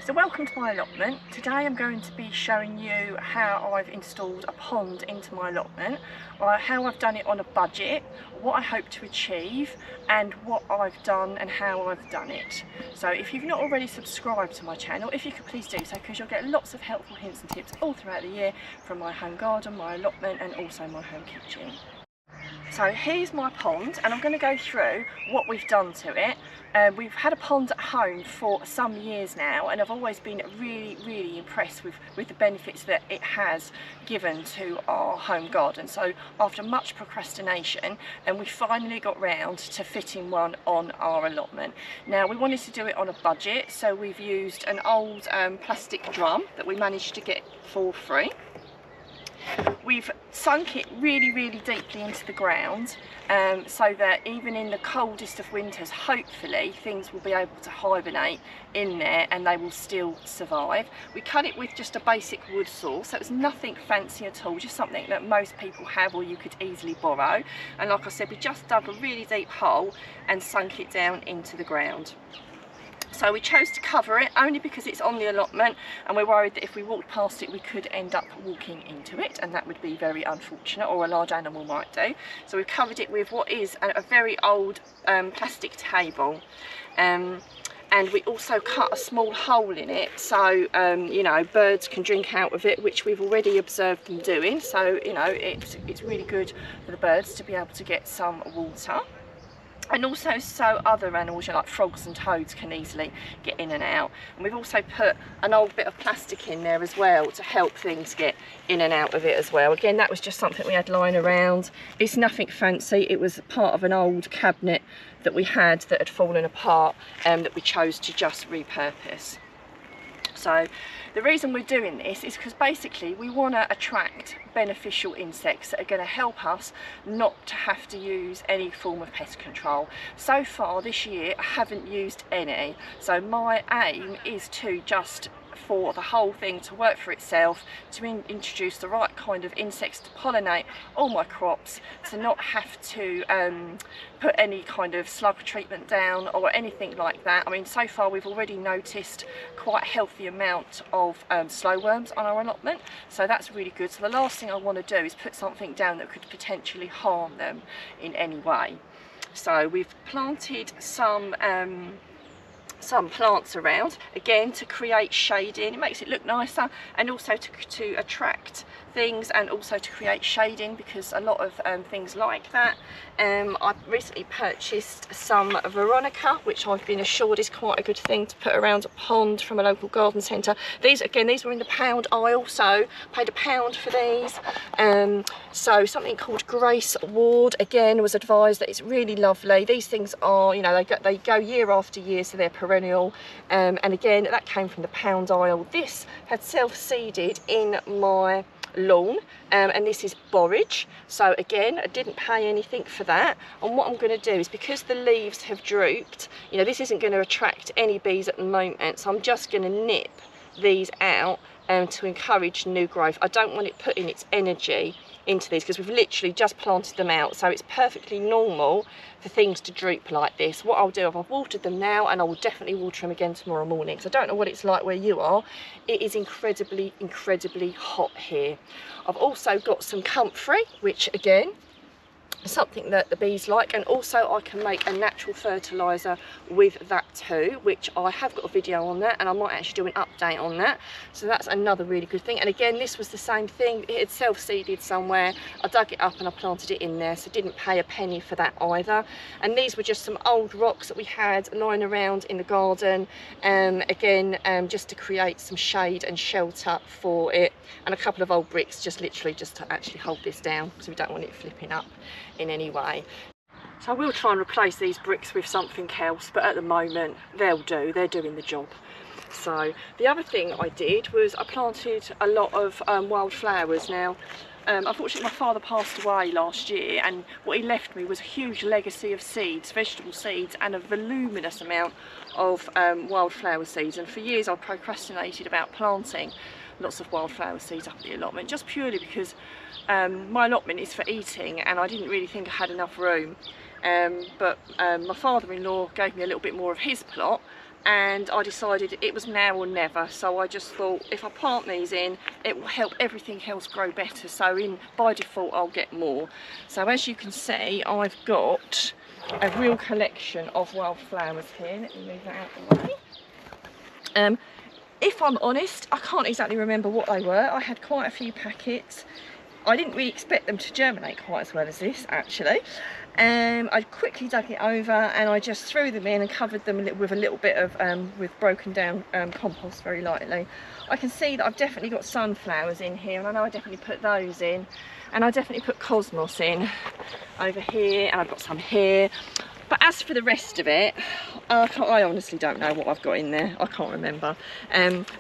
So welcome to my allotment. Today I'm going to be showing you how I've installed a pond into my allotment, how I've done it on a budget, what I hope to achieve and what I've done and how I've done it. So if you've not already subscribed to my channel, if you could please do so, because you'll get lots of helpful hints and tips all throughout the year from my home garden, my allotment and also my home kitchen. So here's my pond and I'm going to go through what we've done to it. We've had a pond at home for some years now and I've always been really impressed with the benefits that it has given to our home garden. So after much procrastination, and we finally got round to fitting one on our allotment. Now we wanted to do it on a budget, so we've used an old plastic drum that we managed to get for free. We've sunk it really deeply into the ground so that even in the coldest of winters, hopefully things will be able to hibernate in there and they will still survive. We cut it with just a basic wood saw, so it's nothing fancy at all, just something that most people have or you could easily borrow. And like I said, we just dug a really deep hole and sunk it down into the ground. So we chose to cover it only because it's on the allotment and we're worried that if we walked past it we could end up walking into it, and that would be very unfortunate, or a large animal might do. So we've covered it with what is a very old plastic table, and we also cut a small hole in it so you know, birds can drink out of it, which we've already observed them doing. So you know, it's really good for the birds to be able to get some water. And also so other animals, you know, like frogs and toads, can easily get in and out. And we've also put an old bit of plastic in there as well to help things get in and out of it as well. Again, that was just something we had lying around. It's nothing fancy. It was part of an old cabinet that we had that had fallen apart and that we chose to just repurpose. So the reason we're doing this is because basically we want to attract beneficial insects that are going to help us not to have to use any form of pest control. So far this year I haven't used any, so my aim is to just for the whole thing to work for itself, to introduce the right kind of insects to pollinate all my crops, to not have to put any kind of slug treatment down or anything like that. I mean, so far we've already noticed quite a healthy amount of slow worms on our allotment, so that's really good. So the last thing I want to do is put something down that could potentially harm them in any way. So we've planted some plants around, again to create shading. It makes it look nicer, and also to attract things, and also to create shading, because a lot of things like that. I've recently purchased some Veronica, which I've been assured is quite a good thing to put around a pond from a local garden centre. These were in the pound aisle, so paid £1 for these. So something called Grace Ward, again, was advised that it's really lovely. These things are, you know, they go year after year, so they're perennial. And again, that came from the pound aisle. This had self-seeded in my lawn, and this is borage, so again I didn't pay anything for that. And what I'm going to do is, because the leaves have drooped, you know, this isn't going to attract any bees at the moment, so I'm just going to nip these out to encourage new growth. I don't want it putting its energy into these, because we've literally just planted them out, so it's perfectly normal for things to droop like this. What I'll do, I've watered them now, and I will definitely water them again tomorrow morning. So I don't know what it's like where you are. It is incredibly hot here. I've also got some comfrey, which again, something that the bees like, and also I can make a natural fertilizer with that too, which I have got a video on that, and I might actually do an update on that. So that's another really good thing. And again, this was the same thing, it had self-seeded somewhere. I dug it up and I planted it in there, so didn't pay a penny for that either. And these were just some old rocks that we had lying around in the garden, again, just to create some shade and shelter for it, and a couple of old bricks, just literally just to actually hold this down, because we don't want it flipping up in any way. So I will try and replace these bricks with something else, but at the moment they'll do, they're doing the job. So the other thing I did was I planted a lot of wildflowers. Now unfortunately my father passed away last year, and what he left me was a huge legacy of seeds, vegetable seeds, and a voluminous amount of wildflower seeds. And for years I procrastinated about planting lots of wildflower seeds up at the allotment, just purely because my allotment is for eating and I didn't really think I had enough room. But my father-in-law gave me a little bit more of his plot, and I decided it was now or never. So I just thought if I plant these in, it will help everything else grow better, so by default I'll get more. So as you can see, I've got a real collection of wildflowers here. Let me move that out of the way. If I'm honest, I can't exactly remember what they were. I had quite a few packets. I didn't really expect them to germinate quite as well as this, actually. I quickly dug it over and I just threw them in and covered them with a little bit of with broken down compost very lightly. I can see that I've definitely got sunflowers in here, and I know I definitely put those in, and I definitely put cosmos in over here, and I've got some here. But as for the rest of it, I honestly don't know what I've got in there. I can't remember.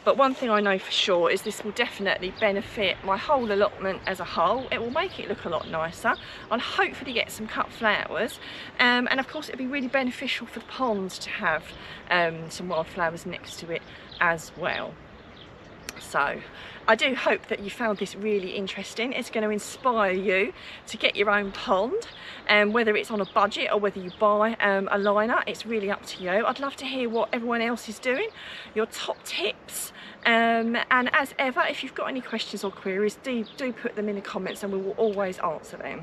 But one thing I know for sure is this will definitely benefit my whole allotment as a whole. It will make it look a lot nicer. I'll hopefully get some cut flowers. And of course it'll be really beneficial for the ponds to have some wildflowers next to it as well. So I do hope that you found this really interesting. It's going to inspire you to get your own pond, and whether it's on a budget or whether you buy a liner, it's really up to you. I'd love to hear what everyone else is doing, your top tips, and as ever, if you've got any questions or queries, do put them in the comments and we will always answer them.